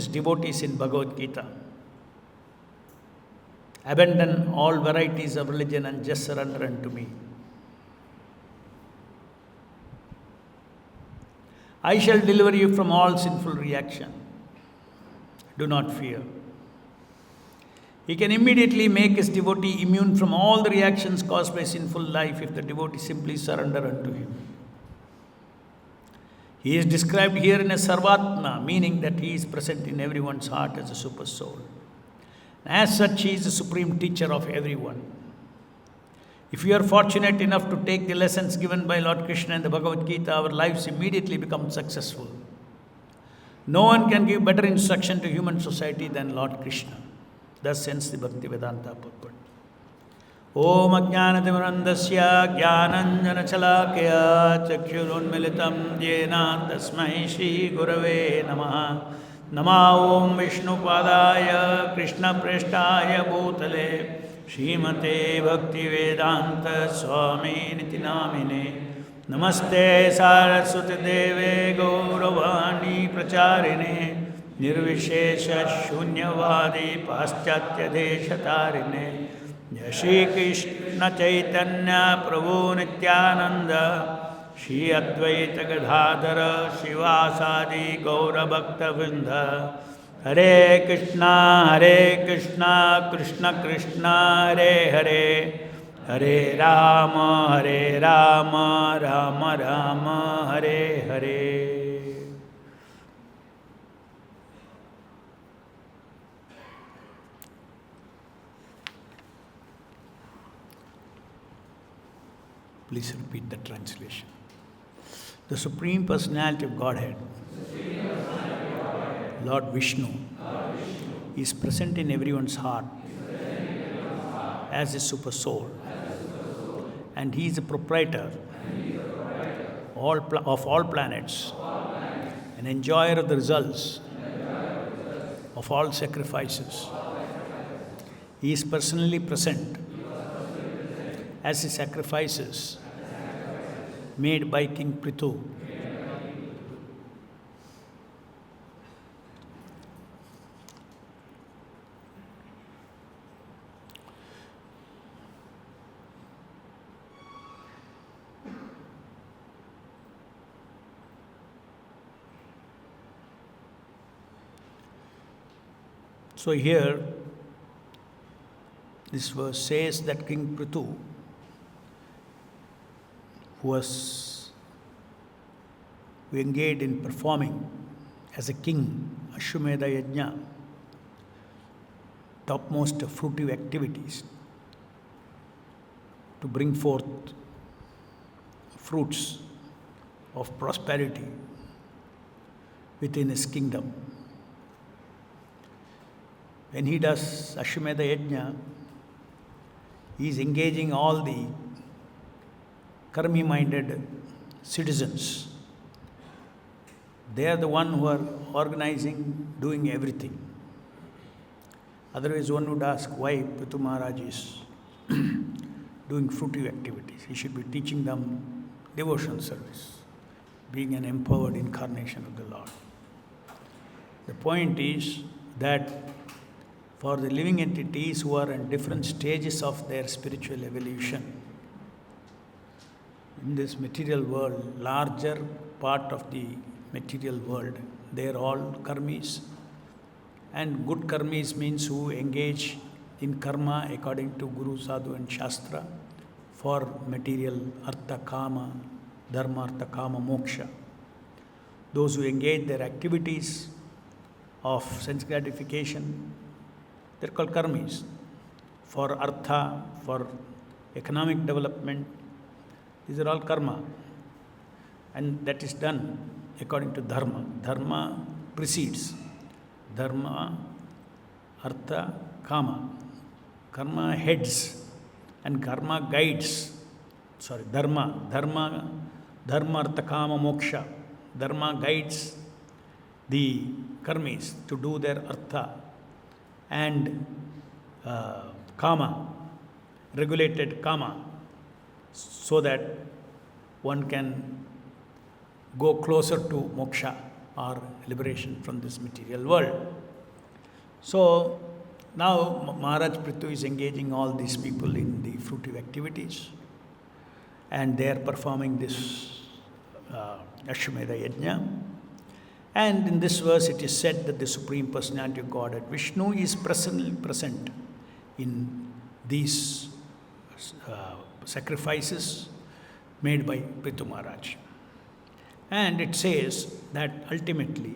his devotees in Bhagavad Gita. Abandon all varieties of religion and just surrender unto me. I shall deliver you from all sinful reaction. Do not fear. He can immediately make his devotee immune from all the reactions caused by sinful life if the devotee simply surrender unto him. He is described here in a sarvātmā, meaning that he is present in everyone's heart as a super soul. As such, he is the supreme teacher of everyone. If we are fortunate enough to take the lessons given by Lord Krishna in the Bhagavad Gita, our lives immediately become successful. No one can give better instruction to human society than Lord Krishna. Thus ends the Bhakti Vedanta purport. Om Ajnanatimurandasya Jnananjana-chalakaya Chakshurunmilitam Yena Tasmai Shri Gurave Namaha. Nama Om Viṣṇu Padaya Krishna Prestaya Bhutale Srimate Bhakti Vedanta Swami Niti Namine. Namaste Saraswati Deve Gauravani Pracharine Nirvishesha Shunyavadi Paschatya Deshatarine. Jai Shri Krishna Chaitanya Prabhu Nityananda Shri Advaita Gadadhara Shivasadi Gaura Bhakta Vrinda. Hare Krishna Krishna Krishna Hare Hare Hare Rama Rama Rama Hare Hare. Please repeat the translation. The Supreme Personality of Godhead, Lord Viṣṇu, is present in everyone's heart as a super soul. And he is a proprietor of all planets, an enjoyer of the results of all sacrifices. He is personally present as the sacrifices made by King Pṛthu. So here, this verse says that King Pṛthu, who engaged in performing as a king, Ashwamedha Yajña, topmost fruitive activities to bring forth fruits of prosperity within his kingdom. When he does Ashwamedha Yajña, he is engaging all the karmi-minded citizens. They are the one who are organizing, doing everything. Otherwise, one would ask why Pṛthu Maharaj is doing fruitive activities. He should be teaching them devotional service, being an empowered incarnation of the Lord. The point is that for the living entities who are in different stages of their spiritual evolution, in this material world, larger part of the material world, they are all karmis. And good karmis means who engage in karma according to Guru, Sadhu and Shastra for material artha kama, dharma artha kama moksha. Those who engage their activities of sense gratification, they're called karmis. For artha, for economic development, these are all karma. And that is done according to dharma. Dharma precedes. Dharma, artha, kama. Karma heads and karma guides. Dharma, artha, kama, moksha. Dharma guides the karmis to do their artha, and kama, regulated kama, so that one can go closer to moksha or liberation from this material world. So now Maharaj Pṛthu is engaging all these people in the fruitive activities, and they are performing this Ashwamedha Yajna. And in this verse it is said that the Supreme Personality of Godhead, Viṣṇu, is present in these sacrifices made by Pṛthu Maharaj. And it says that ultimately,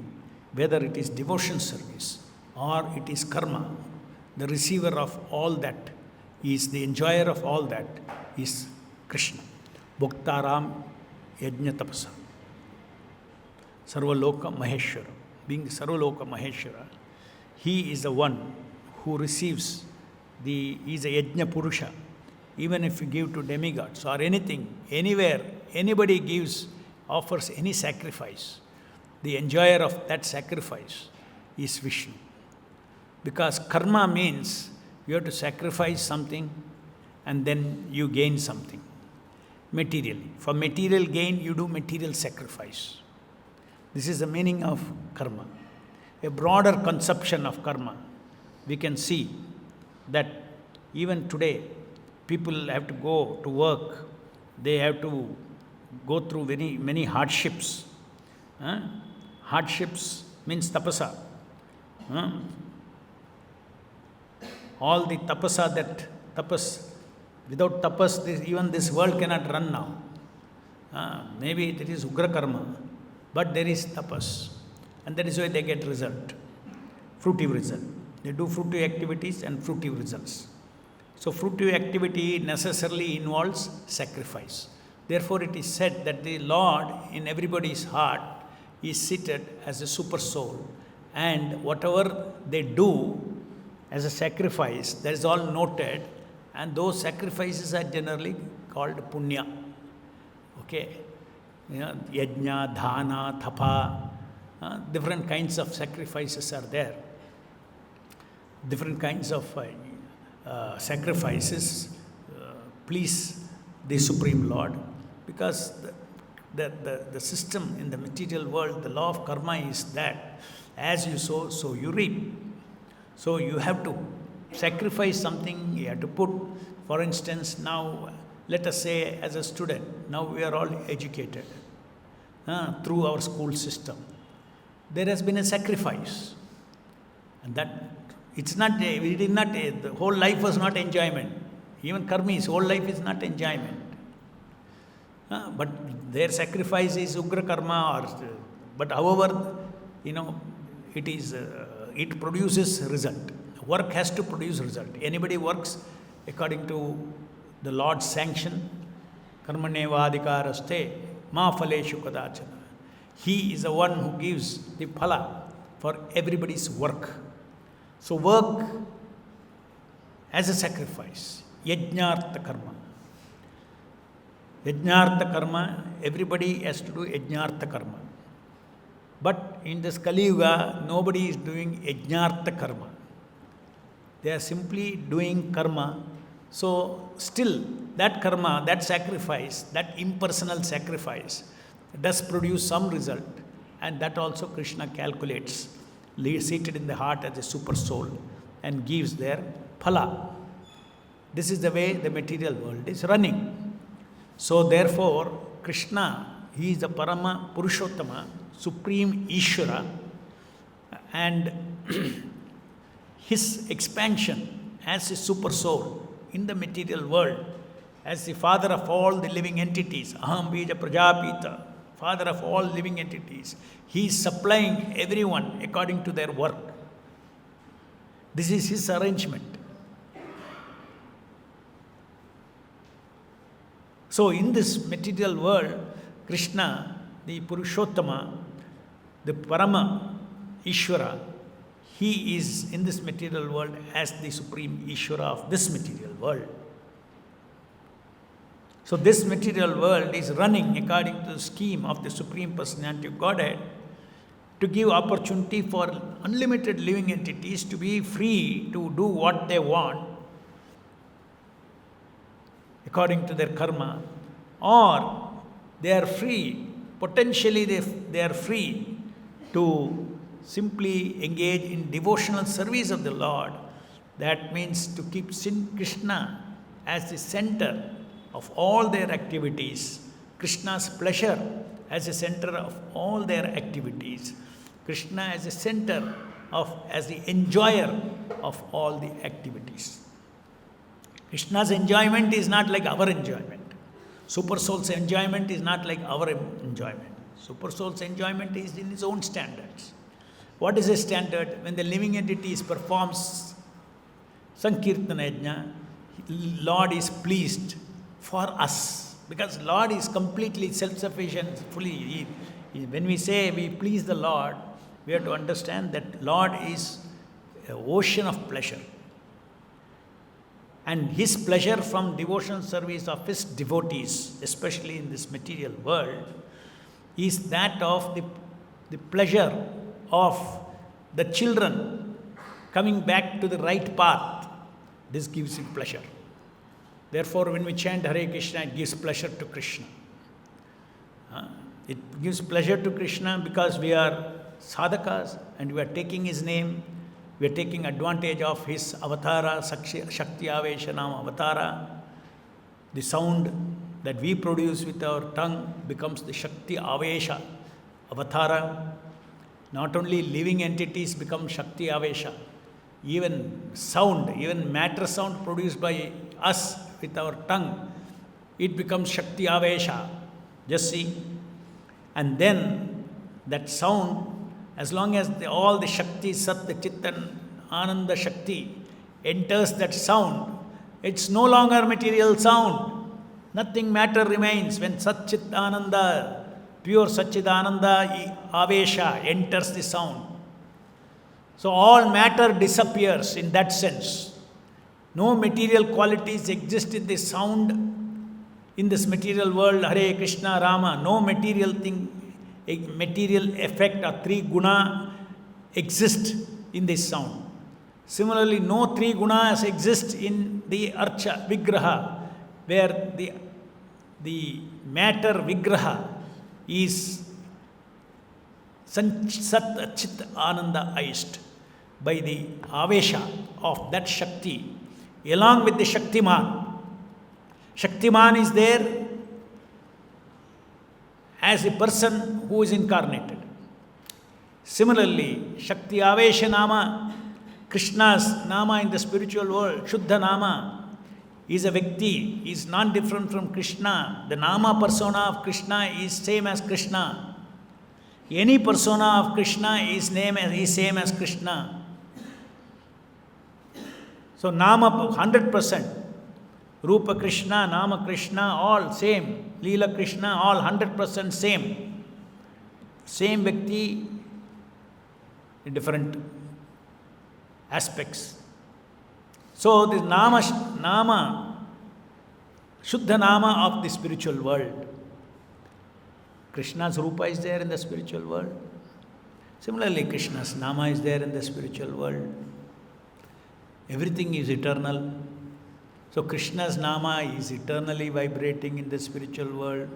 whether it is devotion service or it is karma, the receiver of all that is, the enjoyer of all that is Krishna. Bhoktaram yajña-tapasa. Sarva-loka-maheshwara. Being sarva-loka-maheshwara, he is the one who receives he is a yajña purusha. Even if you give to demigods or anything, anywhere, anybody gives, offers any sacrifice, the enjoyer of that sacrifice is Viṣṇu. Because karma means you have to sacrifice something and then you gain something materially. For material gain, you do material sacrifice. This is the meaning of karma. A broader conception of karma, we can see that even today, people have to go to work, they have to go through many hardships. Hardships means tapasa. All the tapasa without tapas, even this world cannot run now. Maybe it is ugra karma, but there is tapas. And that is why they get result, fruitive result. They do fruitive activities and fruitive results. So fruitive activity necessarily involves sacrifice. Therefore it is said that the Lord in everybody's heart is seated as a Supersoul, and whatever they do as a sacrifice, that is all noted, and those sacrifices are generally called punya. Okay? Yajña, dhana, thapa, different kinds of sacrifices are there. Different kinds of sacrifices please the Supreme Lord, because the system in the material world, the law of karma is that as you sow, so you reap. So you have to sacrifice something, you have to put, for instance, now let us say as a student, now we are all educated through our school system. There has been a sacrifice, and that it's not, the whole life was not enjoyment. Even karmis, whole life is not enjoyment. But their sacrifice is ugra karma, but however, it produces result. Work has to produce result. Anybody works according to the Lord's sanction, karmanevadhikaraste ma phaleshu kadachana. He is the one who gives the phala for everybody's work. So work as a sacrifice, yajñartha karma. Yajñartha karma, everybody has to do yajñartha karma. But in this Kali Yuga, nobody is doing yajñartha karma. They are simply doing karma. So still, that karma, that sacrifice, that impersonal sacrifice does produce some result, and that also Krishna calculates, seated in the heart as a super soul, and gives their phala. This is the way the material world is running. So therefore, Krishna, he is the Parama Purushottama, Supreme Ishvara, and his expansion as a super soul in the material world, as the father of all the living entities, Aham Bija Prajapita, father of all living entities, he is supplying everyone according to their work. This is his arrangement. So in this material world, Krishna, the Purushottama, the Parama Ishvara, he is in this material world as the Supreme Ishvara of this material world. So this material world is running according to the scheme of the Supreme Personality of Godhead to give opportunity for unlimited living entities to be free to do what they want according to their karma, or they are free, potentially they are free to simply engage in devotional service of the Lord. That means to keep Krishna as the center of all their activities, Krishna's pleasure as the center of all their activities, Krishna as the center as the enjoyer of all the activities. Krishna's enjoyment is not like our enjoyment. Supersoul's enjoyment is not like our enjoyment. Supersoul's enjoyment is in his own standards. What is his standard? When the living entities performs Sankirtana Yajna, Lord is pleased for us. Because Lord is completely self-sufficient, fully. When we say we please the Lord, we have to understand that Lord is an ocean of pleasure. And his pleasure from devotional service of his devotees, especially in this material world, is that of the pleasure of the children coming back to the right path. This gives him pleasure. Therefore, when we chant Hare Krishna, it gives pleasure to Krishna. It gives pleasure to Krishna because we are sadhakas and we are taking his name. We are taking advantage of his avatara, Shakti Avesha Nama avatara. The sound that we produce with our tongue becomes the Shakti Avesha avatara. Not only living entities become Shakti Avesha, even sound, even matter sound produced by us with our tongue, it becomes Shakti Avesha. Just see. And then that sound, as long as all the Shakti, Sat, Chit and Ananda Shakti enters that sound, it's no longer material sound. Nothing matter remains when Sat, Chit, Ananda, pure Satchidananda Avesha enters the sound. So all matter disappears in that sense. No material qualities exist in the sound in this material world, Hare Krishna Rama. No material thing, material effect or three guna exist in this sound. Similarly, no three gunas exist in the Archa Vigraha, where the matter Vigraha is Sat Chit Ananda-ized by the Avesha of that Shakti, along with the Shaktiman. Shaktiman is there as a person who is incarnated. Similarly, Shakti Avesha Nama, Krishna's Nama in the spiritual world, Shuddha Nama, is a Vyakti, is non-different from Krishna. The Nama persona of Krishna is same as Krishna. Any persona of Krishna is same as Krishna. So Nama 100%. Rupa Krishna, Nama Krishna, all same. Leela Krishna, all 100% same. Same Vyakti in different aspects. So this Nama, Shuddha Nama of the spiritual world. Krishna's Rupa is there in the spiritual world. Similarly, Krishna's Nama is there in the spiritual world. Everything is eternal. So Krishna's Nama is eternally vibrating in the spiritual world.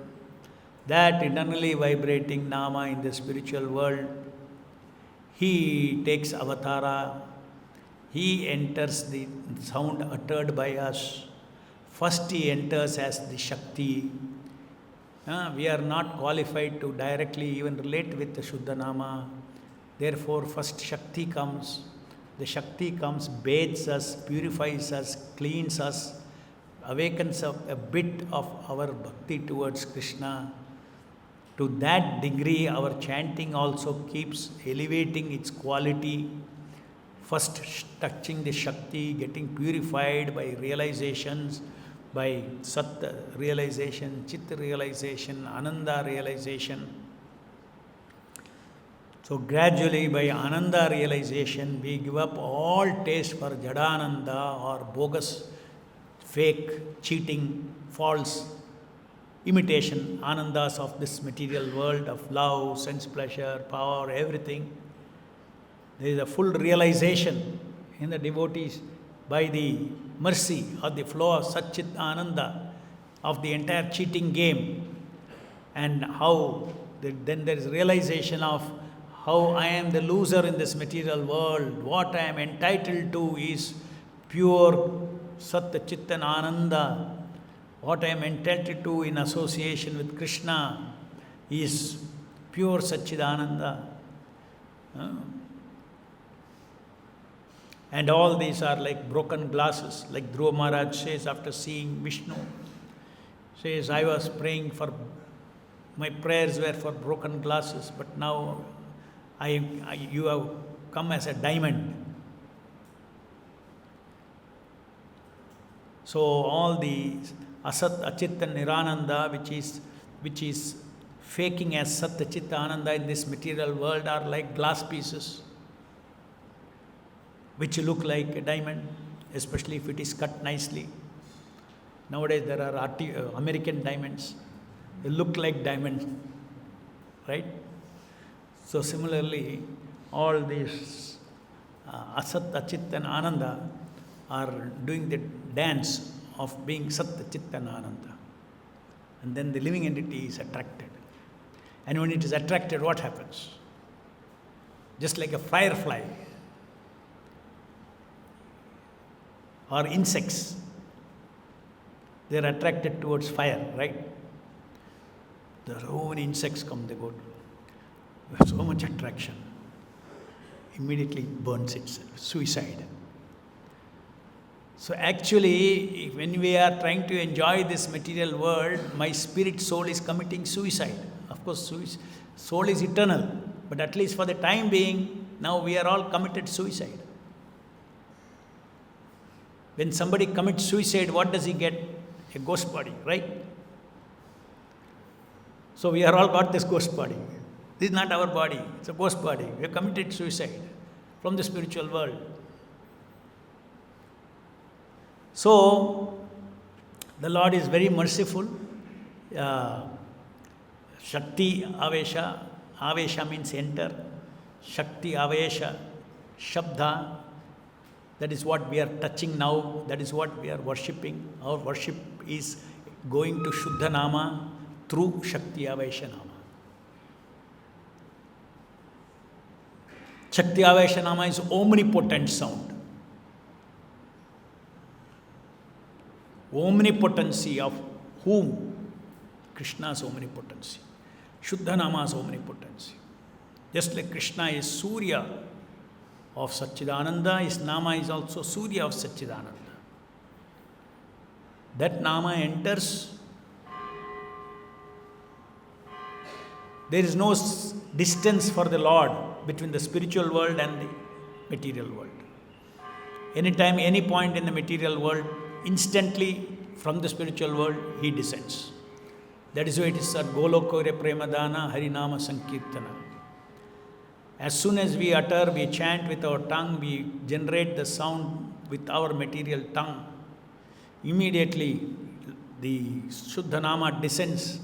That eternally vibrating Nama in the spiritual world, he takes avatara. He enters the sound uttered by us. First he enters as the Shakti. We are not qualified to directly even relate with the Shuddha Nama. Therefore, first Shakti comes. The Shakti comes, bathes us, purifies us, cleans us, awakens a bit of our bhakti towards Krishna. To that degree, our chanting also keeps elevating its quality. First touching the Shakti, getting purified by realizations, by Sat realization, Chit realization, Ananda realization. So gradually by Ananda realization, we give up all taste for Jadananda or bogus, fake, cheating, false imitation Anandas of this material world of love, sense pleasure, power, everything. There is a full realization in the devotees by the mercy or the flow of Satchit Ananda of the entire cheating game, and how then there is realization of how I am the loser in this material world. What I am entitled to is pure Satya Chitta Ananda. What I am entitled to in association with Krishna is pure Satchidananda. And all these are like broken glasses, like Dhruva Maharaj says after seeing Viṣṇu. Says, I was praying for, my prayers were for broken glasses, but now you have come as a diamond. So all the Asat, Achit and Nirananda, which is faking as Sat, Chit, Ananda in this material world, are like glass pieces, which look like a diamond, especially if it is cut nicely. Nowadays there are American diamonds. They look like diamonds, right? So similarly, all these Asat, Achit and Ananda are doing the dance of being Sat, Chit and Ananda. And then the living entity is attracted. And when it is attracted, what happens? Just like a firefly or insects, they are attracted towards fire, right? There are so many insects come, they go. There's so much attraction. Immediately burns itself, suicide. So actually, when we are trying to enjoy this material world, my spirit soul is committing suicide. Of course, soul is eternal, but at least for the time being, now we are all committed suicide. When somebody commits suicide, what does he get? A ghost body, right? So we are all got this ghost body. This is not our body, it's a ghost body. We have committed suicide from the spiritual world. So, the Lord is very merciful. Shakti Avesha. Avesha means enter. Shakti Avesha. Shabda. That is what we are touching now. That is what we are worshipping. Our worship is going to Shuddha Nama through Shakti Avesha Nama. Shakti Avesha Nama is omnipotent sound. Omnipotency of whom? Krishna's omnipotency. Shuddha Nama's omnipotency. Just like Krishna is Surya of Satchidananda, his Nama is also Surya of Satchidananda. That Nama enters. There is no distance for the Lord between the spiritual world and the material world. Anytime, any point in the material world, instantly from the spiritual world, he descends. That is why it is said, Golokore Premadana Harinama Sankirtana. As soon as we utter, we chant with our tongue, we generate the sound with our material tongue. Immediately, the Shuddha Nama descends.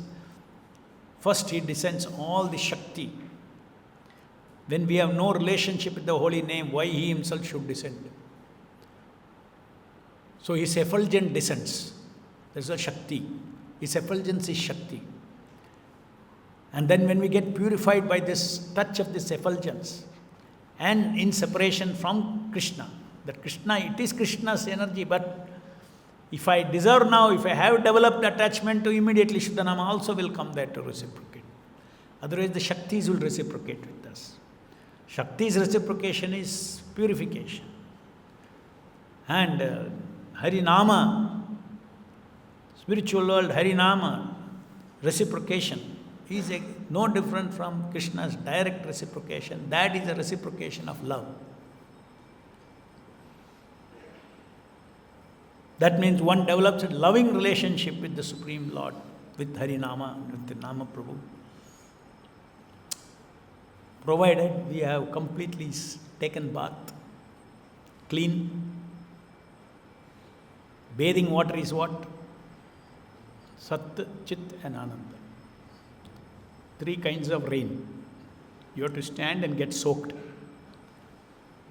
First, he descends all the Shakti. When we have no relationship with the holy name, why he himself should descend? So his effulgence descends. There's a Shakti. His effulgence is Shakti. And then when we get purified by this touch of this effulgence and in separation from Krishna, that Krishna, it is Krishna's energy, but if I deserve now, if I have developed attachment to, immediately Shuddhanama also will come there to reciprocate. Otherwise the Shaktis will reciprocate with us. Shakti's reciprocation is purification. And Harinama, spiritual world, Harinama, reciprocation is no different from Krishna's direct reciprocation. That is a reciprocation of love. That means one develops a loving relationship with the Supreme Lord, with Harinama, with the Nama Prabhu. Provided we have completely taken bath, clean. Bathing water is what? Sat, Chit and Ananda. 3 kinds of rain. You have to stand and get soaked.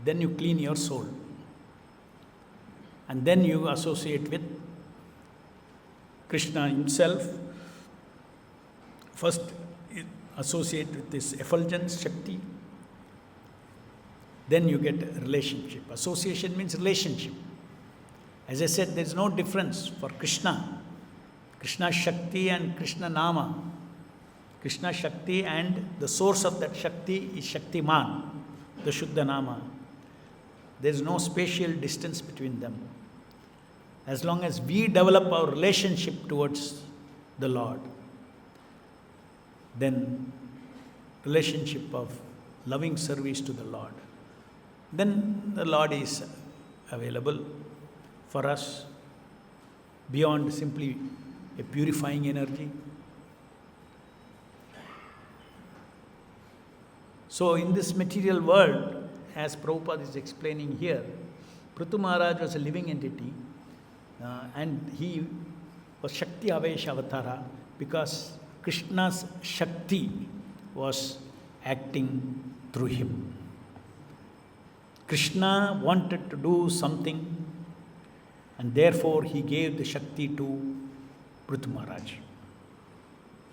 Then you clean your soul. And then you associate with Krishna himself. First, associate with this effulgence, Shakti. then you get a relationship. Association means relationship. As I said, there is no difference for Krishna. Krishna Shakti and Krishna Nama. Krishna Shakti and the source of that Shakti is Shaktiman, the Shuddha Nama. There is no spatial distance between them. As long as we develop our relationship towards the Lord, then relationship of loving service to the Lord, then the Lord is available for us beyond simply a purifying energy. So in this material world, as Prabhupada is explaining here, Pṛthu Maharaj was a living entity and he was Shakti Avesha Avatara because Krishna's Shakti was acting through him. Krishna wanted to do something and therefore he gave the Shakti to Pṛthu Maharaj.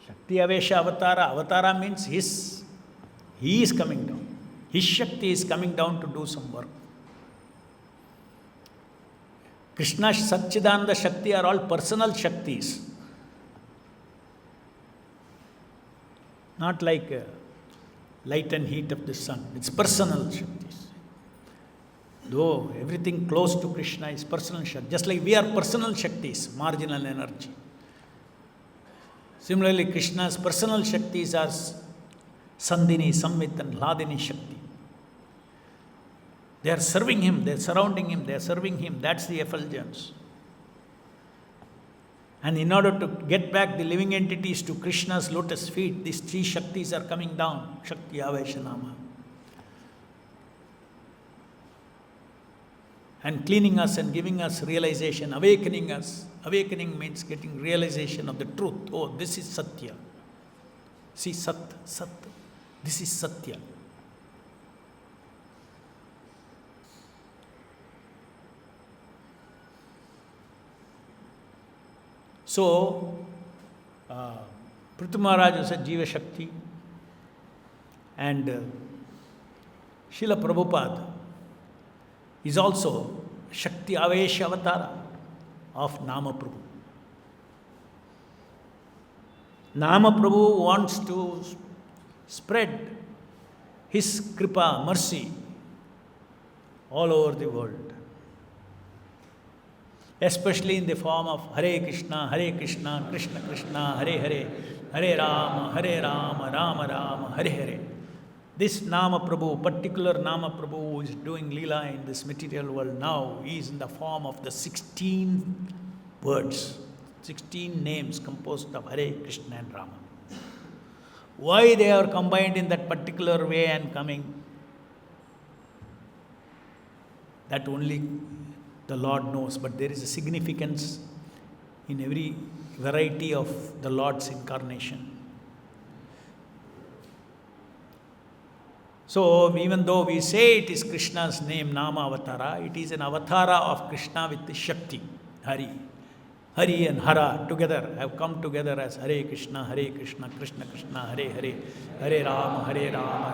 Shakti Avesha Avatara. Avatara means he is coming down. His Shakti is coming down to do some work. Krishna's Satchidananda Shakti are all personal Shaktis. Not like light and heat of the sun. It's personal Shaktis. Though everything close to Krishna is personal Shakti. Just like we are personal Shaktis, marginal energy. Similarly, Krishna's personal Shaktis are Sandhini, Samvit and Hladini Shakti. They are serving him, they are surrounding him, they are serving him. That's the effulgence. And in order to get back the living entities to Krishna's lotus feet, these three Shaktis are coming down. Shakti Avesha Nama. And cleaning us and giving us realization, awakening us. Awakening means getting realization of the truth. Oh, this is Satya. See, Sat. This is Satya. So, Pṛthu Maharaj was a Jiva Shakti and Srila Prabhupada is also Shakti Avesha Avatara of Nama Prabhu. Nama Prabhu wants to spread his Kripa, mercy all over the world. Especially in the form of Hare Krishna, Krishna Krishna, Hare Hare, Hare Rama, Rama Rama, Hare Hare. This Nama Prabhu, particular Nama Prabhu who is doing Leela in this material world now, is in the form of the 16 words, 16 names composed of Hare, Krishna and Rama. Why they are combined in that particular way and coming, that only the Lord knows, but there is a significance in every variety of the Lord's incarnation. So, even though we say it is Krishna's name, Nama Avatara, it is an avatara of Krishna with the Shakti, Hari. Hari and Hara together have come together as Hare Krishna, Krishna Krishna, Hare Hare, Hare Rama,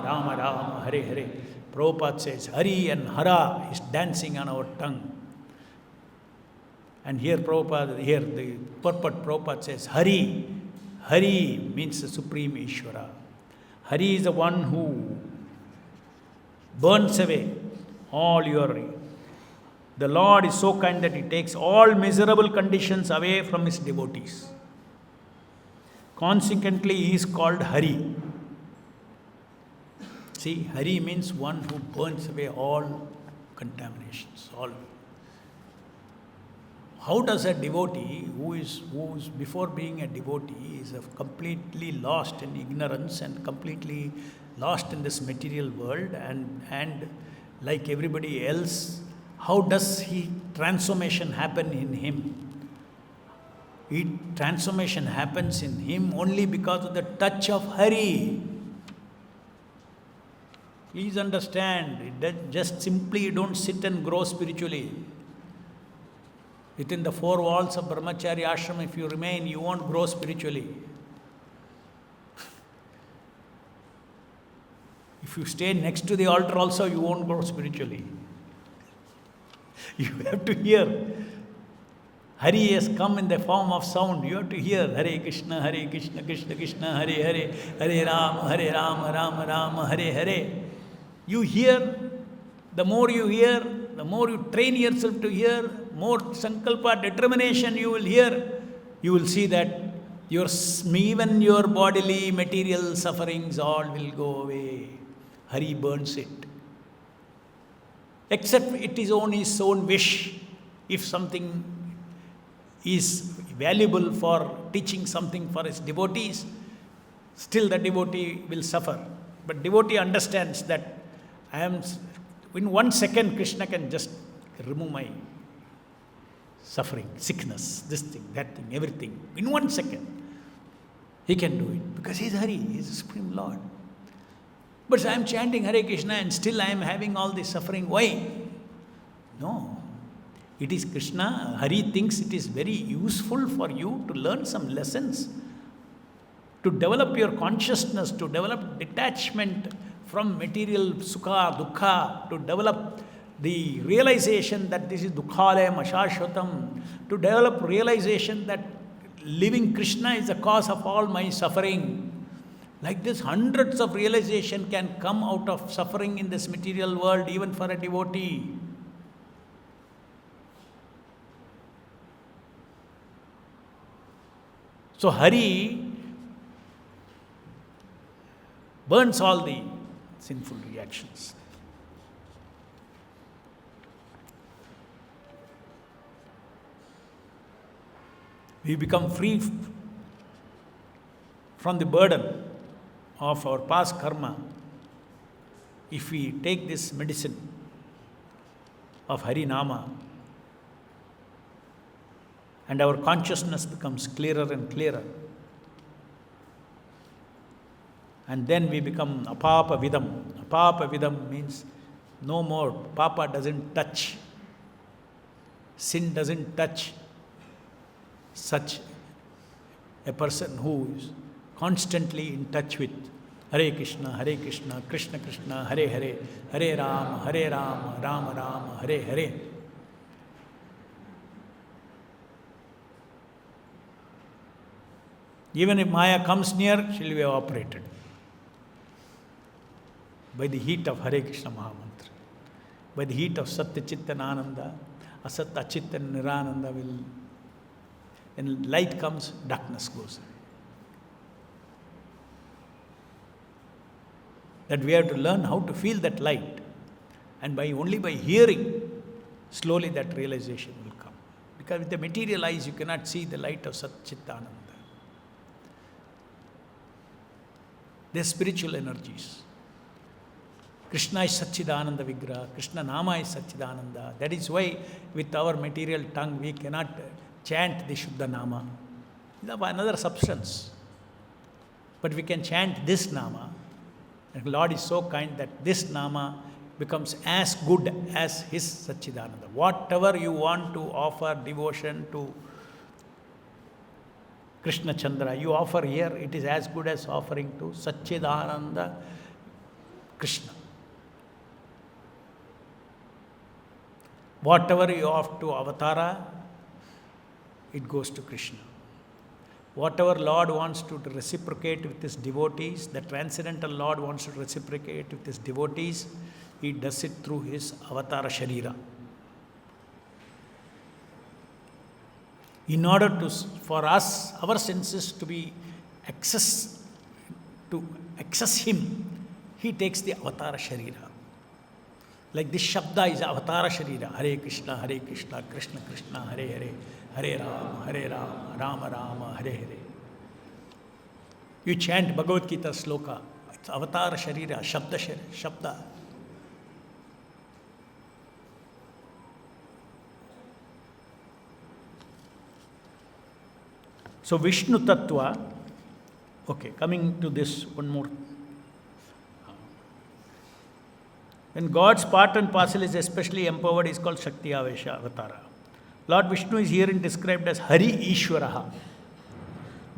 Rama Rama, Hare Hare. Prabhupada says, Hari and Hara is dancing on our tongue. And here the purport Prabhupada says, Hari. Hari means the Supreme Īśvaraḥ. Hari is the one who burns away all the Lord is so kind that He takes all miserable conditions away from His devotees. Consequently, He is called Hari. See, Hari means one who burns away all contaminations, all. How does a devotee who is before being a devotee is completely lost in ignorance and completely lost in this material world and like everybody else, how does transformation happen in him? Transformation happens in him only because of the touch of Hari. Please understand, just simply you don't sit and grow spiritually. Within the four walls of Brahmachari ashram, if you remain, you won't grow spiritually. If you stay next to the altar also, you won't grow spiritually. You have to hear. Hari has come in the form of sound. You have to hear Hare Krishna, Krishna Krishna, Hare Hare, Hare Rama, Rama Rama, Hare Hare. You hear. The more you hear, the more you train yourself to hear, more sankalpa, determination you will hear. You will see that even your bodily, material sufferings all will go away. Hari burns it. Except it is on his own wish. If something is valuable for teaching something for his devotees, still the devotee will suffer. But devotee understands that in 1 second Krishna can just remove my suffering, sickness, this thing, that thing, everything. In 1 second. He can do it because he is Hari, he is the Supreme Lord. But I am chanting Hare Krishna and still I am having all this suffering. Why? No. It is Krishna. Hari thinks it is very useful for you to learn some lessons, to develop your consciousness, to develop detachment from material sukha, dukkha, to develop the realization that this is dukkhalayam ashashvatam, to develop realization that living Krishna is the cause of all my suffering. Like this, hundreds of realization can come out of suffering in this material world, even for a devotee. So Hari burns all the sinful reactions. We become free from the burden of our past karma if we take this medicine of Hari Nama, and our consciousness becomes clearer and clearer. And then we become apapa vidam. Apapa vidam means no more. Papa doesn't touch. Sin doesn't touch such a person who is constantly in touch with Hare Krishna, Krishna Krishna, Hare Hare, Hare Rama, Rama Rama, Hare Hare. Even if Maya comes near, she will be evaporated by the heat of Hare Krishna Mahamantra, by the heat of Satya Chitta Ananda. Asat Achitta Nirananda will. When light comes, darkness goes away. That we have to learn how to feel that light. And only by hearing, slowly that realization will come. Because with the material eyes, you cannot see the light of Sat Chitta Ananda. They are spiritual energies. Krishna is Satchidananda Vigraha. Krishna Nama is Satchidananda. That is why with our material tongue, we cannot chant the Shuddha Nama. It's another substance. But we can chant this Nama. And the Lord is so kind that this Nama becomes as good as his Satchidananda. Whatever you want to offer devotion to Krishna Chandra, you offer here, it is as good as offering to Satchidananda Krishna. Whatever you offer to Avatara, it goes to Krishna. Whatever Lord wants to reciprocate with his devotees, the transcendental Lord wants to reciprocate with his devotees, he does it through his Avatara Sharira. In order for us, our senses to access him, he takes the Avatara Sharira. Like this Shabda is Avatara Sharira. Hare Krishna, Krishna Krishna, Hare Hare, Hare Rama, Rama Rama, Hare Hare. You chant Bhagavad Gita sloka. It's Avatara Sharira, Shabda. So Viṣṇu Tattva, okay, coming to this one more. When God's part and parcel is especially empowered, is called Shakti Avesha Avatara. Lord Viṣṇu is herein described as Hari īśvaraḥ.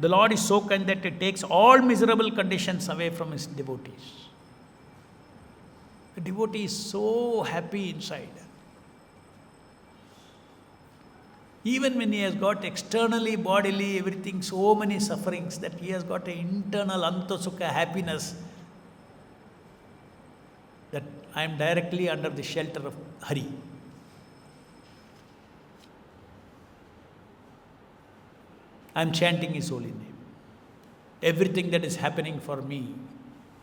The Lord is so kind that it takes all miserable conditions away from his devotees. The devotee is so happy inside. Even when he has got externally, bodily, everything, so many sufferings, that he has got an internal antasukha happiness, that I am directly under the shelter of Hari. I am chanting His holy name. Everything that is happening for me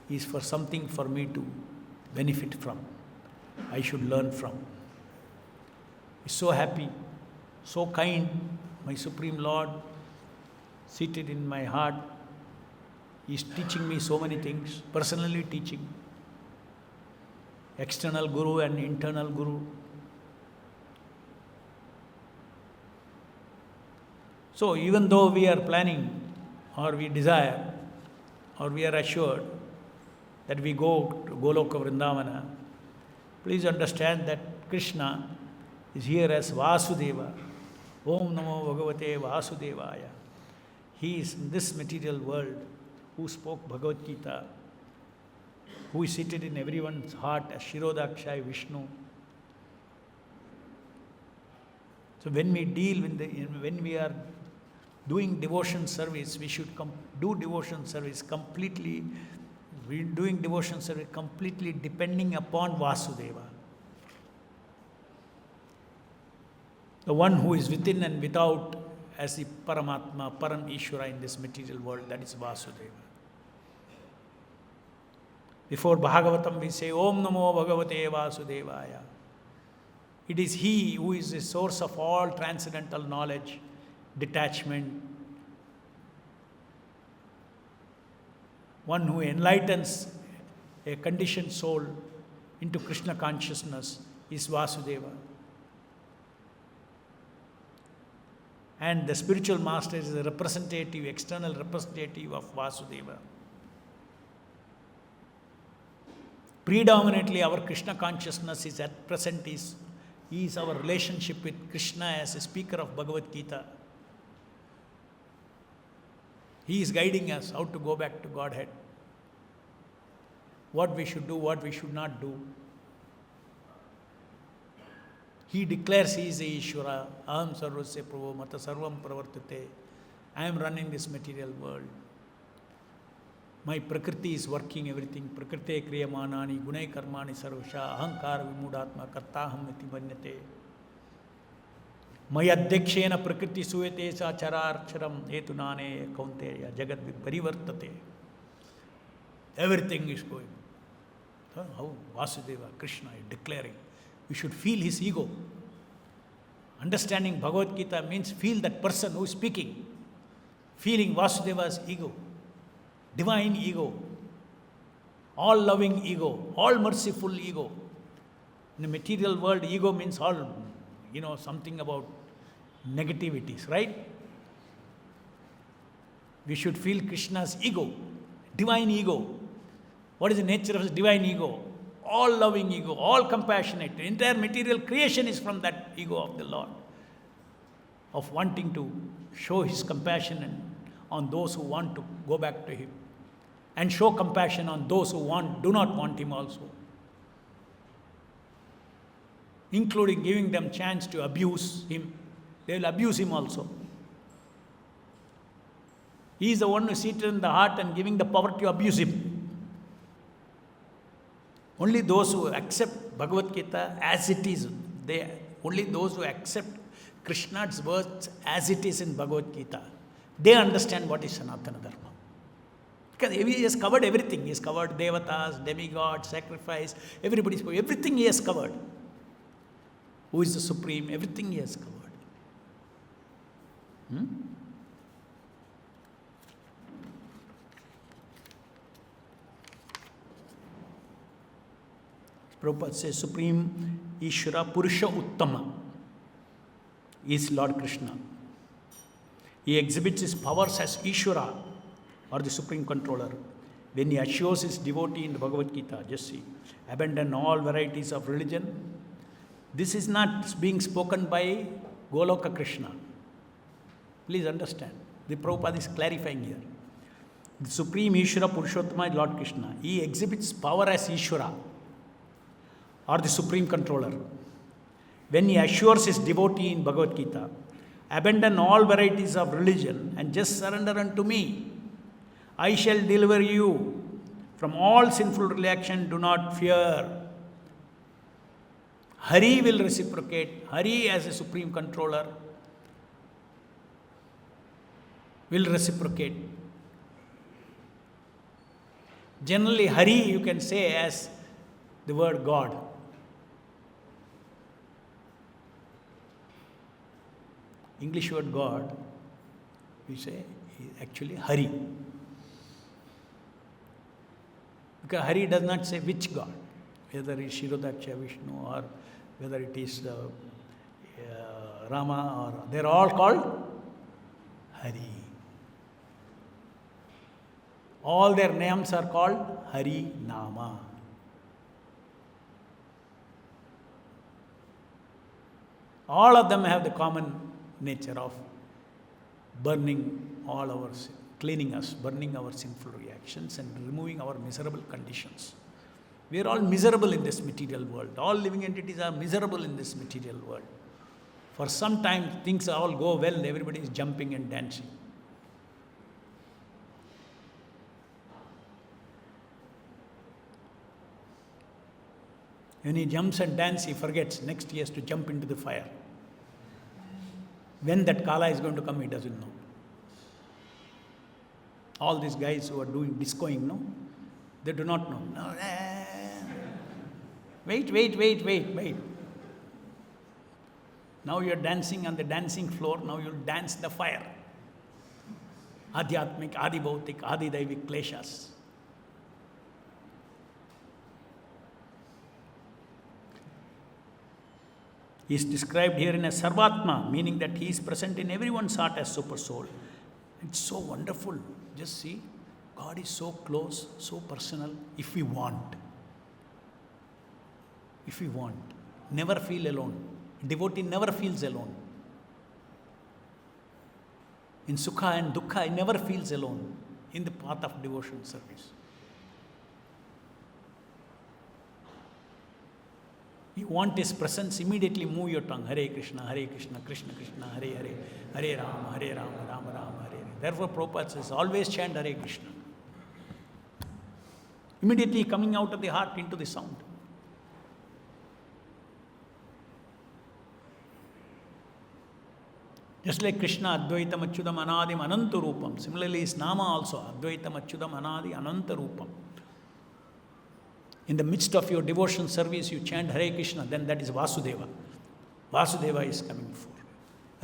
is for something for me to benefit from. I should learn from. He's so happy, so kind, my Supreme Lord, seated in my heart. He is teaching me so many things, personally teaching. External Guru and internal Guru. So even though we are planning, or we desire, or we are assured that we go to Goloka Vrindavana, please understand that Krishna is here as Vasudeva. Om Namo Bhagavate Vasudevaya. He is in this material world who spoke Bhagavad Gita, who is seated in everyone's heart as Shirodakshay Viṣṇu. So when we deal with when we are doing devotion service, we should do devotion service completely. We're doing devotion service completely depending upon Vasudeva. The one who is within and without as the Paramatma, Param Ishvara in this material world, that is Vasudeva. Before Bhagavatam we say, Om Namo Bhagavate Vasudevaya. It is He who is the source of all transcendental knowledge, detachment, one who enlightens a conditioned soul into Krishna consciousness is Vasudeva. And the spiritual master is the representative, external representative of Vasudeva. Predominantly our Krishna consciousness is at present is our relationship with Krishna as a speaker of Bhagavad Gita. He is guiding us how to go back to Godhead. What we should do, what we should not do. He declares He is the Īśvaraḥ. Aham sarvasya prabhu mata sarvam pravartate. I am running this material world. My prakriti is working everything. Prakrite kriyamanani gunai karmani sarvasha ahankara vimudhatma kartaham iti manyate. Mayadhyakshena prakriti suyate sa chararcharam etunane kaunteya jagat parivartate. Everything is going. How Vasudeva, Krishna is declaring. We should feel his ego. Understanding Bhagavad Gita means feel that person who is speaking. Feeling Vasudeva's ego. Divine ego. All loving ego. All merciful ego. In the material world, ego means all, something about negativities, right? We should feel Krishna's ego. Divine ego. What is the nature of divine ego? All loving ego, all compassionate. The entire material creation is from that ego of the Lord, of wanting to show His compassion on those who want to go back to Him, and show compassion on those who do not want Him also, including giving them chance to abuse Him. They will abuse Him also. He is the one who is seated in the heart and giving the power to abuse Him. Only those who accept Bhagavad Gita as it is, only those who accept Krishna's words as it is in Bhagavad Gita, they understand what is Sanatana Dharma. Because He has covered everything. He has covered devatas, demigods, sacrifice, everything He has covered. Who is the Supreme? Everything He has covered. Prabhupada says Supreme Ishvara Purusha Uttama is Lord Krishna. He exhibits His powers as Ishvara, or the Supreme Controller, when He assures His devotee in the Bhagavad Gita. Just see, abandon all varieties of religion. This is not being spoken by Goloka Krishna. Please understand. The Prabhupada is clarifying here. The Supreme Ishvara Purushottama is Lord Krishna. He exhibits power as Ishvara. or the Supreme Controller, when he assures his devotee in Bhagavad Gita, abandon all varieties of religion and just surrender unto me. I shall deliver you from all sinful reaction, do not fear. Hari will reciprocate. Hari as a Supreme Controller will reciprocate. Generally, Hari you can say as the word God. English word God, we say actually Hari. Because Hari does not say which God, whether it is Kshirodaksha, Viṣṇu, or whether it is Rama, or they are all called Hari. All their names are called Hari Nama. All of them have the common nature of burning all our, cleaning us, burning our sinful reactions and removing our miserable conditions. We are all miserable in this material world. All living entities are miserable in this material world. For some time things all go well, everybody is jumping and dancing. When he jumps and dances, he forgets next he has to jump into the fire. When that Kala is going to come, he doesn't know. All these guys who are doing discoing, no? They do not know. No, wait. Now you are dancing on the dancing floor, now you will dance the fire. Adhyatmik, Adi-bhautik, Adi-daivik kleshas. He is described here in a sarvātmā, meaning that he is present in everyone's heart as Supersoul. It's so wonderful. Just see, God is so close, so personal, if we want. If we want. Never feel alone. Devotee never feels alone. In sukha and dukkha, he never feels alone in the path of devotion service. You want his presence, immediately move your tongue. Hare Krishna, Krishna Krishna, Hare Hare, Hare Rama, Rama Rama, Hare Hare. Therefore, Prabhupada says, always chant Hare Krishna. Immediately coming out of the heart into the sound. Just like Krishna, Advaitam Achyutam Anadim Ananta Rupam. Similarly, his Nama also, Advaitam Achyutam Anadi Ananta Rupam. In the midst of your devotion service, you chant Hare Krishna, then that is Vasudeva. Vasudeva is coming before.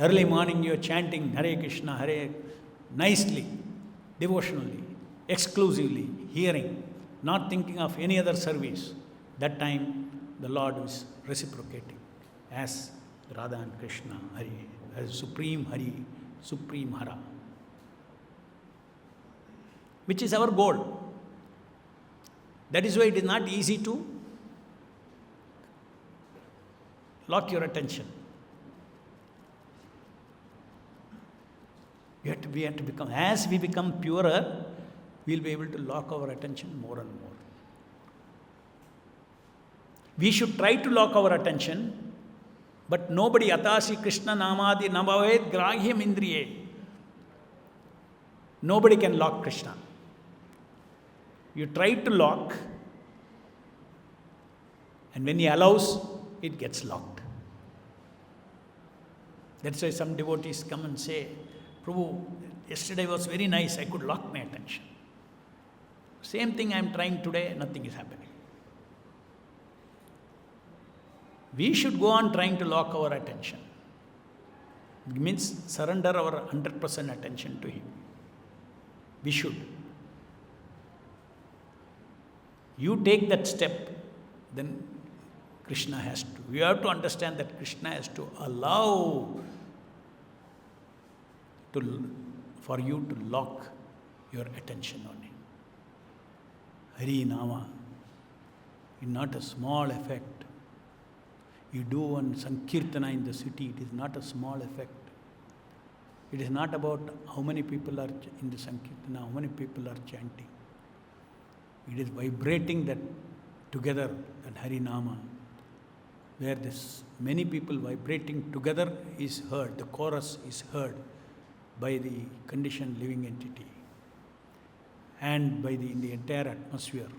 Early morning, you are chanting Hare Krishna, Hare, nicely, devotionally, exclusively, hearing, not thinking of any other service. That time, the Lord is reciprocating as Radha and Krishna, Hare, as Supreme Hari, Supreme Hara, which is our goal. That is why it is not easy to lock your attention. We have to become, as we become purer, we will be able to lock our attention more and more. We should try to lock our attention, but nobody, atasi Krishna namadi nabhavet grahyam indriye. Nobody can lock Krishna. You try to lock, and when he allows, it gets locked. That's why some devotees come and say, Prabhu, yesterday was very nice, I could lock my attention. Same thing I am trying today, nothing is happening. We should go on trying to lock our attention. It means surrender our 100% attention to him. We should. You take that step, then Krishna has to. You have to understand that Krishna has to allow for you to lock your attention on him. Hari Nama is not a small effect. You do one Sankirtana in the city, it is not a small effect. It is not about how many people are in the Sankirtana, how many people are chanting. It is vibrating that together, that Hari Nama, where this many people vibrating together is heard, the chorus is heard by the conditioned living entity and by in the entire atmosphere.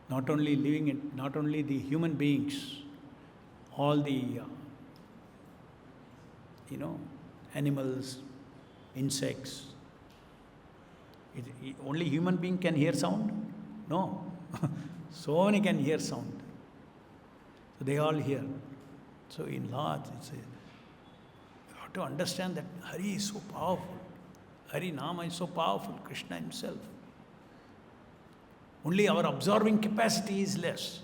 Not only the human beings, all the animals, insects. Only human being can hear sound? No. So many can hear sound. So they all hear. So in large, you have to understand that Hari is so powerful. Hari Nama is so powerful, Krishna himself. Only our absorbing capacity is less.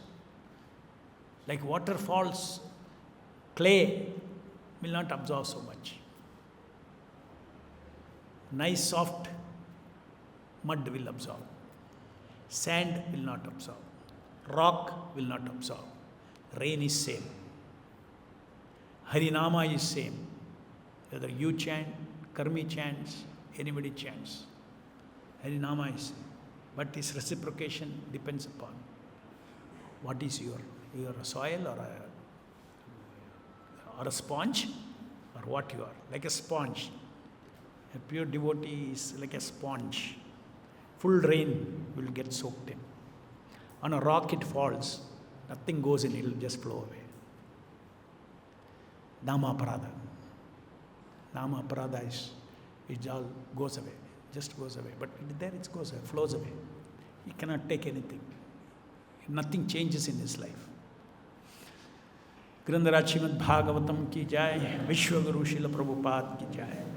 Like water falls, clay will not absorb so much. Nice soft mud will absorb. Sand will not absorb. Rock will not absorb. Rain is same. Harinama is same. Whether you chant, Karmi chants, anybody chants. Harinama is same. But its reciprocation depends upon what is you are a soil or a sponge, or what you are. Like a sponge. A pure devotee is like a sponge. Full rain will get soaked in. On a rock it falls. Nothing goes in, it will just flow away. Nama-aparada. Nama-aparada it all goes away. Just goes away. But there it goes away, flows away. He cannot take anything. Nothing changes in his life. ग्रंथराज Shrimad Bhagavatam की जय, विश्व गुरु श्रील प्रभुपाद की जय.